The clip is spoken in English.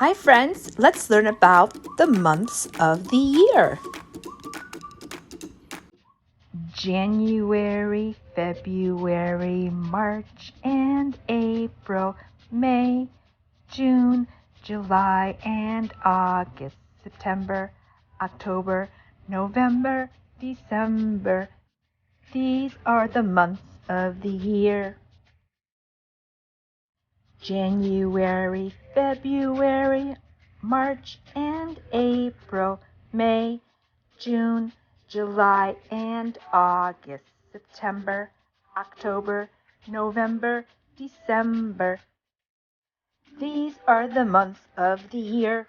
Hi friends, let's learn about the months of the year. January, February, March and April, May, June, July and August, September, October, November, December. These are the months of the year. January, February, March and April, May, June, July and August, September, October, November, December. These are the months of the year.